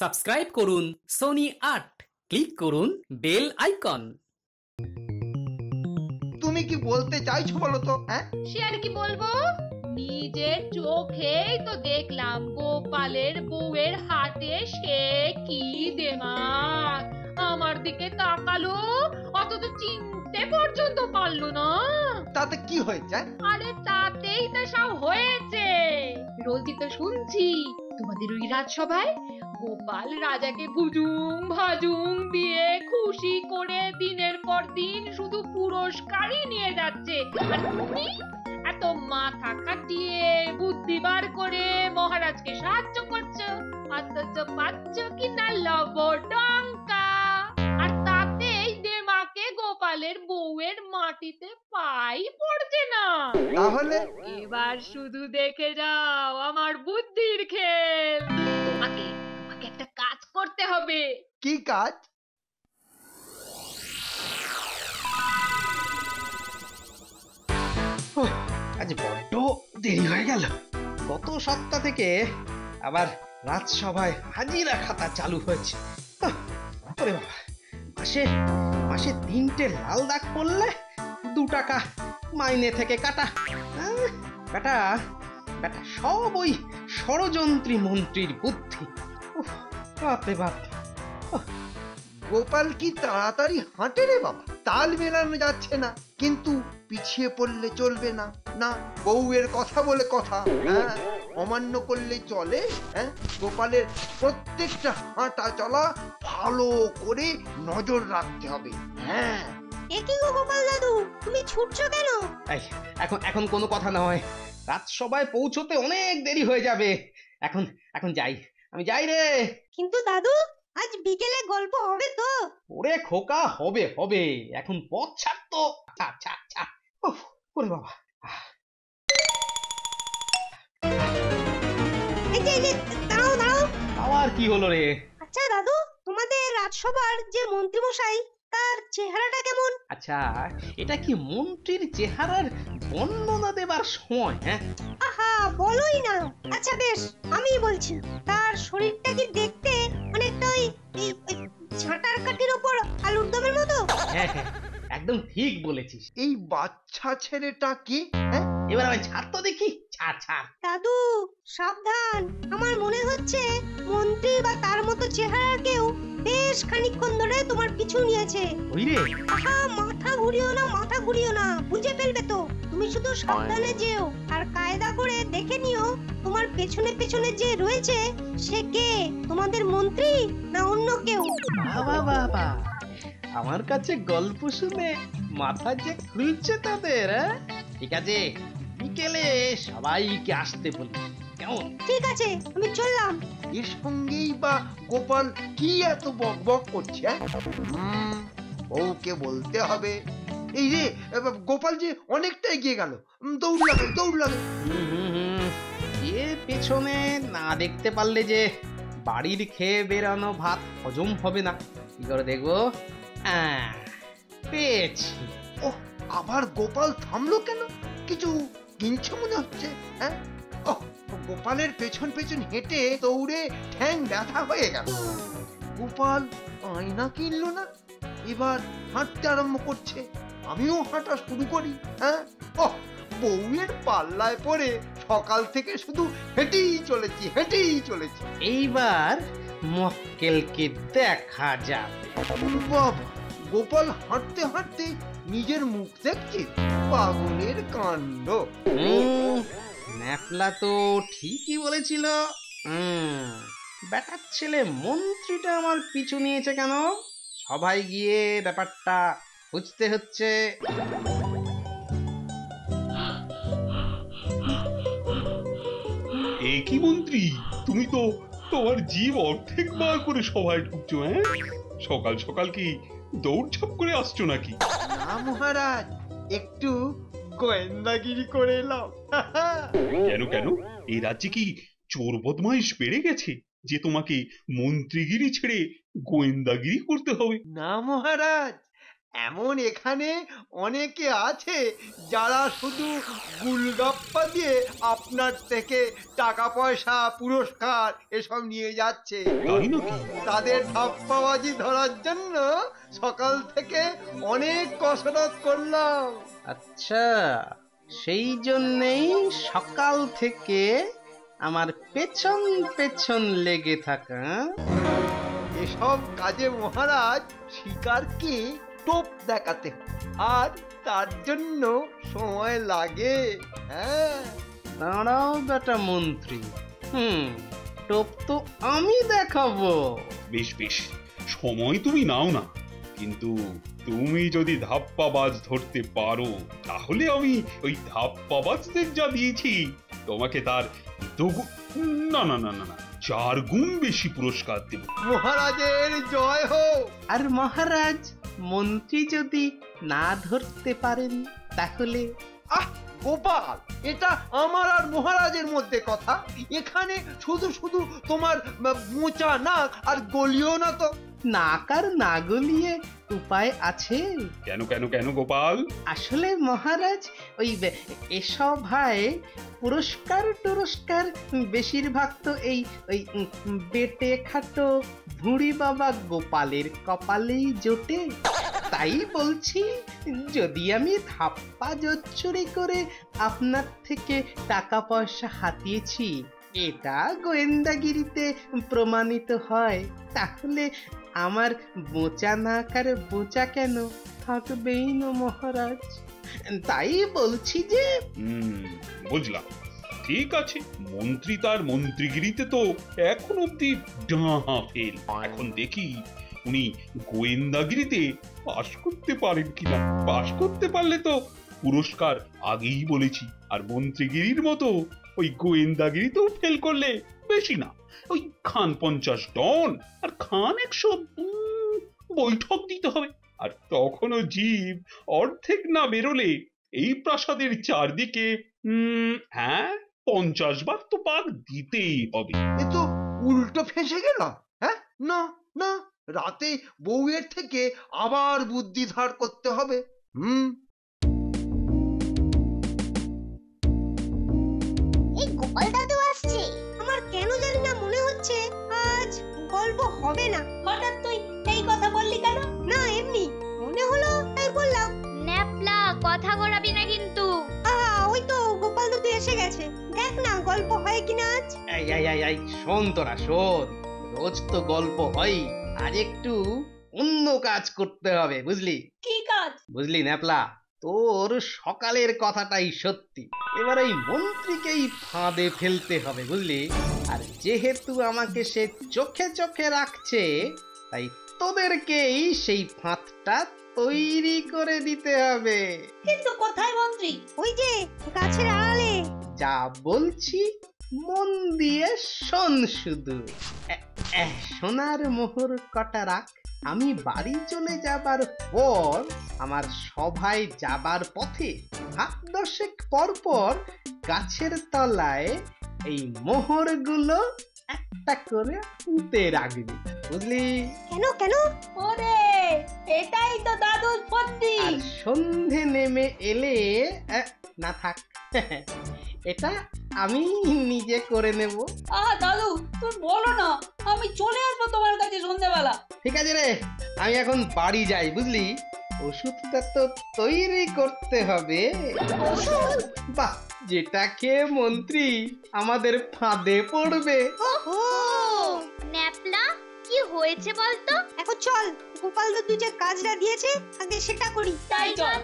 Subscribe করুন Sony ৮, click করুন bell icon. তুমি কি বলতে চাইছো বলো তো? সে আর কি বলবো, নিজের চোখেই তো দেখলাম গোপালের বউয়ের হাতে সে কি দেমাক। আমার দিকে তাকালো, অথচ চিনতে পর্যন্ত পারলো না। তাতে কি হয়েছে? আরে তাতেই তো সব হয়েছে। রোজই তো শুনছি তোমাদের ওই রাজসভায় গোপাল রাজাকে ভুজুং ভাজুং দিয়ে খুশি করে দিনের পর দিন শুধু পুরস্কারই নিয়ে যাচ্ছে, আর তুমি এত মাথা খাটিয়ে বুদ্ধি বার করে মহারাজকে সাহায্য করছো, অথচ পাচ্ছ কিনা লবডঙ্কা। আর তাতেই দেমাকে গোপালের বউয়ের মাটিতে পাই পড়ছে না। তাহলে এবার শুধু দেখে যাও আমার বুদ্ধির খেল। তোমাকে তোমাকে একটা কাজ করতে হবে। কি কাজ? আজ বড্ড দেরি হয়ে গেল। গত সপ্তাহ থেকে আবার রাজসভায় হাজিরা খাতা চালু হয়েছে। ওরে বাবা, মাসে মাসে 3টে লাল দাগ পড়লে 2 টাকা মাইনে থেকে কাটা। বেটা বেটা সব ওই ষড়যন্ত্রী মন্ত্রীর বুদ্ধি। বাপরে বাপ। গোপাল কি তাড়াতাড়ি হাঁটে রে বাবা, তাল মেলানো যাচ্ছে না। কিন্তু পিছিয়ে পড়লে চলবে না। না, বউয়ের কথা বলে কথা, অমান্য করলে চলে? গোপালের প্রত্যেকটা হাঁটা চলা ভালো করে নজর রাখতে হবে। হ্যাঁ। একই গো গোপাল দাদু, তুমি ছুটছো কেন? এই, এখন কোনো কথা নয়। রাজসভায় পৌঁছতে অনেক দেরি হয়ে যাবে। এখন এখন যাই, আমি যাই রে। কিন্তু দাদু, আজ বিকেলে গল্প হবে তো? ওরে খোকা, হবে হবে, এখন পথ ছাড় তো। ওরে বাবা। এই যে দাঁড়াও দাঁড়াও। আবার কি হলো রে? আচ্ছা দাদু, তোমাদের রাজসভার যে মন্ত্রী মশাই, তার চেহারাটা কেমন? আচ্ছা, এটা কি মন্ত্রীর চেহারার বর্ণনা দেবার সময়? আহা, বলোই না। আচ্ছা বেশ, আমিই বলছি। তার শরীরটা কি দেখতে অনেকটা ওই ঝাঁটার কাঠির উপর আলুর দমের মতো? হ্যাঁ, একদম ঠিক বলেছিস। এই বাচ্চা ছেলেটা কি? এবার আমি ছাড় তো দেখি। ছাড়। দাদু সাবধান, আমার মনে হচ্ছে মন্ত্রী বা তার মতো চেহারা কেউ বেশ খানিকক্ষণ ধরে তোমার পিছু নিয়েছে। ওই রে। আহা, মাথা ঘুরিও না, বুঝে ফেলবে তো। তুমি শুধু সাবধানে যেও, আর কায়দা করে দেখে নিও তোমার পেছনে পেছনে যে রয়েছে সে কে, তোমাদের মন্ত্রী না অন্য কেউ। বাবা, আমার কাছে গল্প শুনে মাথা যে খুলছে তাদের। ঠিক আছে, বিকেলে সবাইকে আসতে বলি, কেমন? ঠিক আছে, আমি চললাম। এর সঙ্গেই বা গোপাল কি এত বক বক করছে? বউকে বলতে হবে। এই রে, গোপাল যে অনেকটা এগিয়ে গেল। দৌড় লাগে। এ পেছনে না দেখতে পারলে যে বাড়ির খেয়ে বেরানো ভাত হজম হবে না। কি করে দেখবো? পেয়েছি। ও, আবার গোপাল থামলো কেন? কিছু কিনছে মনে হচ্ছে। গোপালের পেছন পেছন হেঁটে দৌড়ে ঠ্যাং ব্যথা হয়ে গেল। গোপাল আয়না কিনলো না, এবার হাঁটতে আরম্ভ করছে। আমিও হাঁটা শুরু করি। বউয়ের পাল্লায় পড়ে সকাল থেকে শুধু হেঁটেই চলেছি। এইবার মক্কেলকে দেখা যাবে। বাবা, গোপাল হাঁটতে হাঁটতে নিজের মুখ দেখছে। পাগলের কাণ্ড। ন্যাপলা তো ঠিকই বলেছিল। বেটার ছেলে মন্ত্রীটা আমার পিছু নিয়েছে কেন? সবাই গিয়ে ব্যাপারটা বুঝতে হচ্ছে। এ কি মন্ত্রী, তুমি তো তোমার জীব অর্ধেক বার করে সভায় ঢুকছো। সকাল সকাল কি দৌড়ঝাঁপ করে আসছো নাকি? না মহারাজ, একটু গোয়েন্দাগিরি করে এলাম। কেন এই রাজ্যে কি চোর বদমাইশ বেড়ে গেছে যে তোমাকে মন্ত্রীগিরি ছেড়ে গোয়েন্দাগিরি করতে হবে? না মহারাজ, এমন এখানে অনেকে আছে যারা শুধু গুলগাপ্পা দিয়ে আপনার থেকে টাকা পয়সা পুরস্কার এসব নিয়ে যাচ্ছে। তাই নাকি? তাদের ধাপ্পাবাজি ধরার জন্য সকাল থেকে অনেক কসরত করলাম। আচ্ছা, সেই জন্যেই সকাল থেকে আমার পেছন পেছন লেগে থাকা। এসব কাজে মহারাজ শিকারকে টোপ দেখাতে হয়, আর তার জন্য সময় লাগে। হ্যাঁ, দাঁড়াও বেটা মন্ত্রী, টোপ তো আমি দেখাবো। বেশ বেশ, সময় তুমি নাও না, কিন্তু তুমি যদি ধাপ্পাবাজ ধরতে পারো তাহলে আমি ওই ধাপ্পাবাজদের যা দিয়েছি তোমাকে তার না না না না না 4 গুণ বেশি পুরস্কার দেব। মহারাজের জয় হোক। আর মহারাজ, মন্ত্রী যদি না ধরতে পারেন তাহলে? আহ গোপাল, এটা আমার আর মহারাজের মধ্যে কথা। এখানে শুধু শুধু তোমার মোচা নাক আর গলিও না তো। নাক আর না গলিয়ে উপায় আছে? কেন কেন কেন গোপাল? আসলে মহারাজ, ওই এসভায় পুরস্কার টুরস্কার বেশিরভাগ তো এই ওই বেটে খাটো ভুঁড়ি বাবা গোপালের কপালেই জোটে। তাই বলছি, যদি আমি ধাপ্পা জোচ্চুরি করে আপনার থেকে টাকা পয়সা হাতিয়েছি, এটা গোয়েন্দাগিরিতে প্রমাণিত হয়, তাহলে আমার বোচা নাক আর বোচা কেন থাকবেই না মহারাজ। তাই বলছি যে বুঝলাম, ঠিক আছে, মন্ত্রী তার মন্ত্রীগিরিতে তো এখন অব্দি ডাহা ফেল। এখন দেখি উনি গোয়েন্দাগিরিতে পাশ করতে পারেন কিনা। পাশ করতে পারলে তো পুরস্কার আগেই বলেছি, আর মন্ত্রীগিরির মতো ওই গোয়েন্দাগিরিতেও ফেল করলে বেশি না, ওই খান 50 ডন আর খান 100 বৈঠক দিতে হবে। আর তখনও জীব অর্ধেক না বেরোলে এই প্রাসাদের চারদিকে 50 বার তো পাক দিতেই হবে। এ তো উল্টো ফেঁসে গেলাম। হ্যাঁ, না না, রাতে বউয়ের থেকে আবার বুদ্ধি ধার করতে হবে। এই গোপাল দাদু আসছে। আমার কেন জানি না মনে হচ্ছে আজ গল্প হবে না। হঠাৎ তুই এই কথা বললি কেন? না, এমনি মনে হলো তাই বললাম। ন্যাপলা, কথা গড়াবি না কিন্তু। ওই তো গোপাল দাদু এসে গেছে। দেখ না গল্প হয় কিনা আজ। এই শোন তোরা, শোন, রোজ তো গল্প হয়, আজ একটু অন্য কাজ করতে হবে, বুঝলি? কি কাজ? বুঝলি ন্যাপলা, তোর সকালের কথাটাই সত্যি। এবার এই মন্ত্রীকেই ফাঁদে ফেলতে হবে, বুঝলি? আর যেহেতু আমাকে সে চোখে চোখে রাখছে, তাই তোদেরকেই সেই ফাঁদটা তৈরি করে দিতে হবে। কিন্তু কোথায় মন্ত্রী? ওই যে গাছের আড়ালে। যা বলছি মন দিয়ে শোন শুধু। সোনার মোহর কটা রাখ। আমি বাড়ি চলে যাবার পর আমার সভায় যাবার পথে 10 পর পর গাছের তলায় এই মোহরগুলো একটা করে পুঁতে রাখবি, বুঝলি? কেন কেন? ওরে, এটাই তো দাদুর বুদ্ধি। আর সন্ধে নেমে এলে না থাক, এটা আমি নিজে করে নেব। দাদু তুমি বলো না, আমি চলে আসবো তোমার কাছে সন্ধ্যাবেলা। ঠিক আছে রে, আমি এখন বাড়ি যাই, বুঝলি? ওষুধটা তো তৈরি করতে হবে। বাহ, যেটা খেয়ে মন্ত্রী আমাদের ফাঁদে পড়বে। ন্যাপলা, কি হয়েছে বলতো? এখন চল, গোপাল দাদু যে কাজটা দিয়েছে আগে সেটা করি। তাই চল।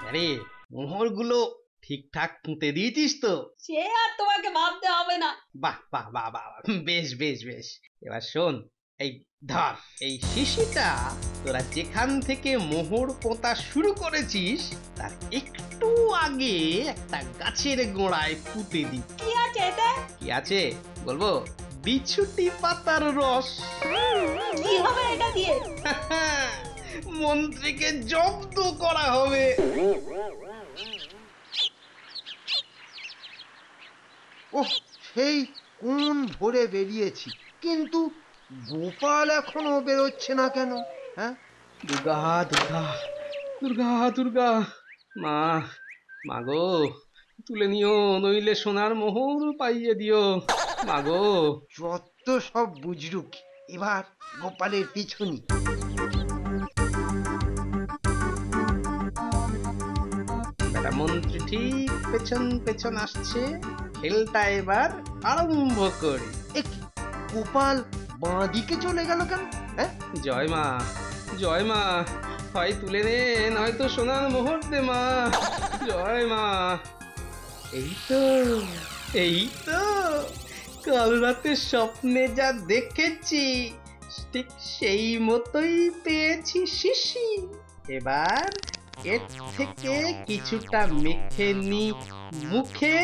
আরে, মোহরগুলো ঠিকঠাক পুঁতে দিয়েছিস তো? সে আর তোমাকে ভাবতে হবে না। বাহ বাহ বাহ বাহ, বেশ বেশ বেশ। এবার শোন, এই ধর এই শিশিটা তোরা যেখান থেকে মোহর পোঁতা শুরু করেছিস তার একটু আগে একটা গাছের গোড়ায় পুঁতে দি। কি আছে এতে? কি আছে বলবো? বিছুটি পাতার রস। কি হবে এটা দিয়ে? মন্ত্রীকে জব্দ করা হবে। ওহ, সেই কোন ভোরে বেরিয়েছি, কিন্তু গোপাল এখনো বেরোচ্ছে না কেন? হ্যাঁ, দুর্গা দুর্গা দুর্গা দুর্গা, মা মাগো তুলে নিও, নইলে সোনার মোহর পাইয়ে দিও মাগো। যত সব বুঝরুক, এবার গোপালের পিছনি। বেটা মন্ত্রী ঠিক পেছন পেছন আসছে, খেলটা এবার আরম্ভ করি। গোপাল বাঁ দিকে চলে গেল কেন? হ্যাঁ, জয় মা, জয় মা, হয় তুলে নে নয়তো সোনার মোহর দে মা, জয় মা। এই তো, এই তো কাল রাতে স্বপ্নে যা দেখেছি ঠিক সেই মতোই পেয়েছি শিশি। এবার এর থেকে কিছুটা মেখে নি মুখে,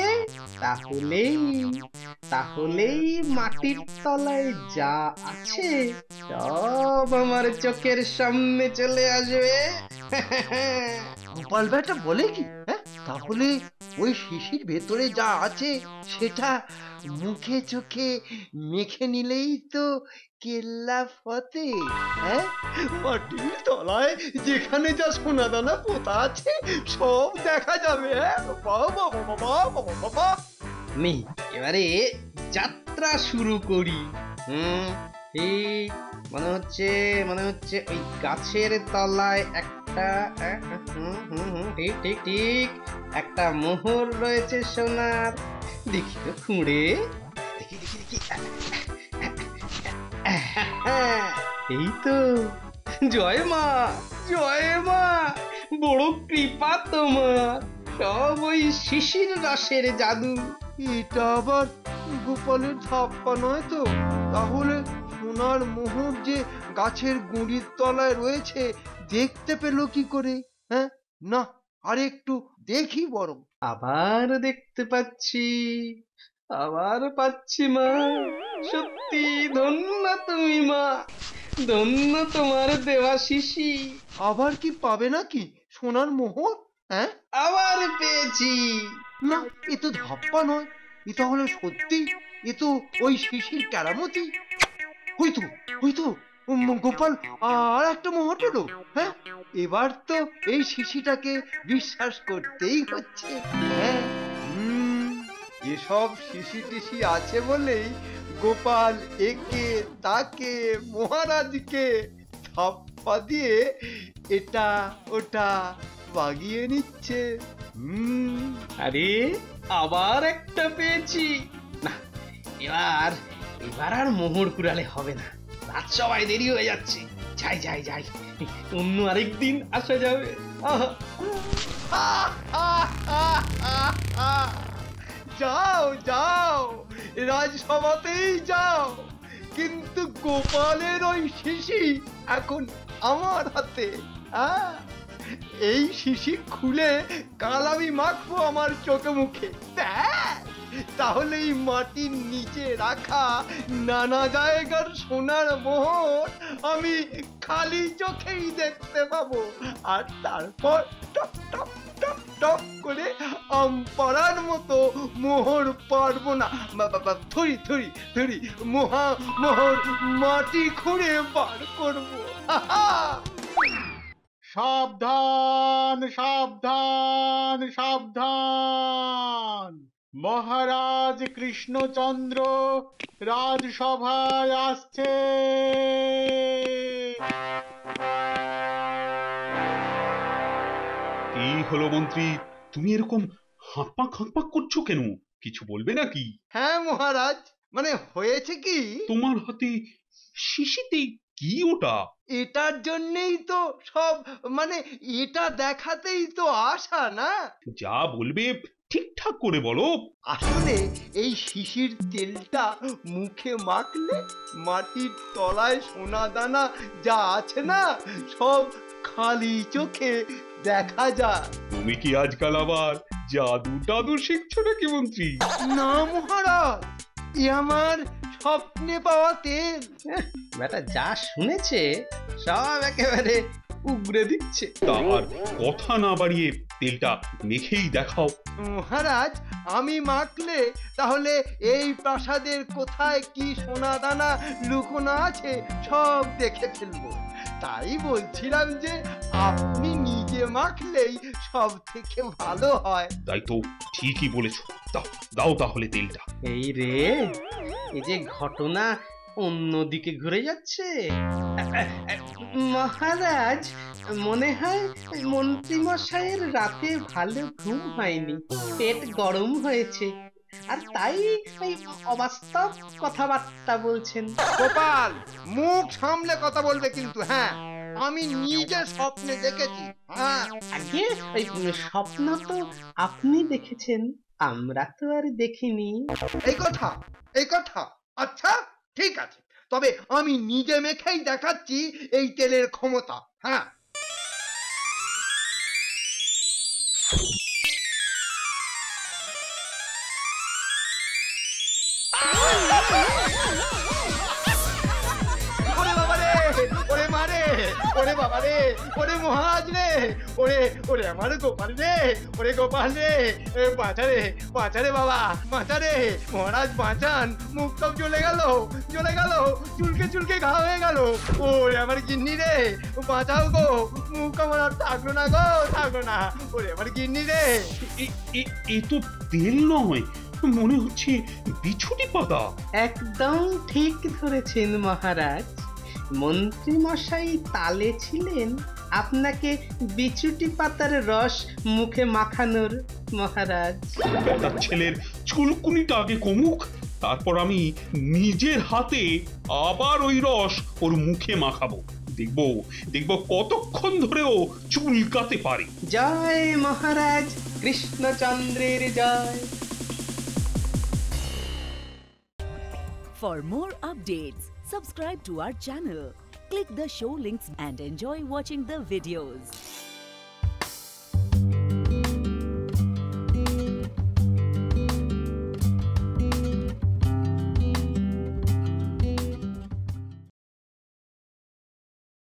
তাহলেই মাটির তলায় যা আছে সব আমার চোখের সামনে চলে আসবে। গোপাল বেটা বলে কি? হ্যাঁ, তাহলে ওই শিশির ভেতরে যা আছে সেটা মুখে চোখে মেখে নিলেই তো কেল্লা ফতে। হ্যাঁ, মাটির তলায় যেখানে যা সোনা দানা পোতা আছে সব দেখা যাবে। বাবা, আমি এবারে যাত্রা শুরু করি। ঠিক মনে হচ্ছে ওই গাছের তলায় একটা ঠিক ঠিক ঠিক একটা মোহর রয়েছে সোনার। দেখি তো খুঁড়ে, দেখি দেখি দেখি, এই তো। জয় মা, জয় মা, বড় কৃপা তোমার, সব ওই শিশির রসের জাদু। এটা আবার গোপালের ধাপ্পা নয় তো? তাহলে সোনার মোহর যে গাছের গুঁড়ির তলায় রয়েছে দেখতে পেল কি করে? হ্যাঁ, না আরেকটু দেখি বরং। আবার দেখতে পাচ্ছি, আবার পাচ্ছি মা। সত্যি ধন্য তুমি মা, ধন্য তোমার দেওয়া শিশি। আবার কি পাবে নাকি সোনার মোহর? হ্যাঁ, আবার পেয়েছি। না, এ তো ধাপ্পা নয়, এ তাহলে সত্যি, এ তো ওই শিশির কেরামতি। হয়তো গোপাল আর একটা মোহর পেল। হ্যাঁ, এবার তো এই শিশিটাকে বিশ্বাস করতেই হচ্ছে। হ্যাঁ, এসব শিশি টিশি আছে বলেই গোপাল একে তাকে মহারাজকে ধাপ্পা দিয়ে এটা ওটা বাগিয়ে নিচ্ছে। আরে আবার একটা পেয়েছি। না, এবার আর মোহর কুড়ালে হবে না, রাত সবাই দেরি হয়ে যাচ্ছে। যাই, অন্য আরেকদিন আসা যাবে। যাও রাজসভাতেই যাও, কিন্তু গোপালের ওই শিশি এখন আমার হাতে। এই শিশি খুলে কাল আমি মাখবো আমার চোখে মুখে, তাহলে এই মাটির নিচে রাখা নানা জায়গার সোনার মোহর আমি খালি চোখেই দেখতে পাবো। আর তারপর টপ টপ টপ টপ করে আম পাড়ার মতো মোহর পারবো না, থরি মোহর মাটি খুঁড়ে বার করবো। সাবধান সাবধান সাবধান, মহারাজ কৃষ্ণচন্দ্র রাজসভায় আসছে। কি হলো মন্ত্রী, তুমি এরকম হাঁকপাক করছো কেন? কিছু বলবে নাকি? হ্যাঁ মহারাজ, মানে হয়েছে কি, তোমার হাতে শিশিতে কি ওটা? এটার জন্যই তো সব, মানে এটা দেখাতেই তো আসা। না, যা বলবে ঠিকঠাক করে বলো। আসলে এই শিশির তেলটা মুখে মাখলে মাটির তলায় সোনা দানা যা আছে না সব খালি চোখে দেখা যায়। তুমি কি আজকাল আবার জাদু শিখছো নাকি মন্ত্রী? না মহারাজ, এ আমার স্বপ্নে পাওয়া তেল। বেটা যা শুনেছে সব একেবারে উগরে দিচ্ছে। তার কথা না বাড়িয়ে তেলটা মেখেই দেখাও। মহারাজ, আমি মাখলে তাহলে এই প্রাসাদের কোথায় কি সোনা দানা লুকোনো আছে সব দেখে ফেলবো। তাই বলছিলাম যে আপনি নিজে মাখলেই সব থেকে ভালো হয়। তাই তো ঠিকই বলেছো, দাও দাও তাহলে তেলটা। এই রে, এই যে ঘটনা অন্যদিকে ঘুরে যাচ্ছে। মহারাজ, মনে হয় মন্ত্রী মশাইয়ের রাতে ভালো ঘুম হয়নি, পেট গরম হয়েছে, আর তাই এই অবাস্তব কথাবার্তা বলছেন। গোপাল, মুখ সামলে কথা বলবে কিন্তু। হ্যাঁ, আমি নিজে স্বপ্নে দেখেছি। হ্যাঁ, আগে ওই স্বপ্ন তো আপনি দেখেছেন, আমরা তো আর দেখিনি। এই কথা, এই কথা। আচ্ছা, ঠিক আছে, তবে আমি নিজে মেখেই দেখাচ্ছি এই তেলের ক্ষমতা। হ্যাঁ, ওরে বাবা রে, ওরে মারে, ওরে বাবা রে, ওরে মহারাজ রে, ওরে ওরে আমার গোপাল রে, ওরে গোপাল রে, বাঁচারে বাঁচারে বাবা, বাঁচারে মহারাজ, বাঁচান। মুখ সব জ্বলে গেল, জ্বলে গেল, চুলকে চুলকে ঘা হয়ে গেল। ওরে আমার গিন্নি রে, বাঁচাও গো, মুখ আমার আর থাকলো না গো, থাকলো না। ওরে আমার গিন্নি রে। এ তো তেল নয়, মনে হচ্ছে বিছুটি পাতা। একদম ঠিক ধরেছেন মহারাজ, মন্ত্রী মশাই তালে ছিলেন আপনাকে বিচুটি পাতার রস মুখে মাখানোর। মহারাজ, বেটার ছেলের চুলকুনিটা আগে কমুক, তারপর আমি নিজের হাতে আবার ওই রস ওর মুখে মাখাবো। দেখবো দেখবো কতক্ষণ ধরেও চুলকাতে পারে। জয় মহারাজ কৃষ্ণচন্দ্রের জয়। For more updates, subscribe to our channel, click the show links and enjoy watching the videos.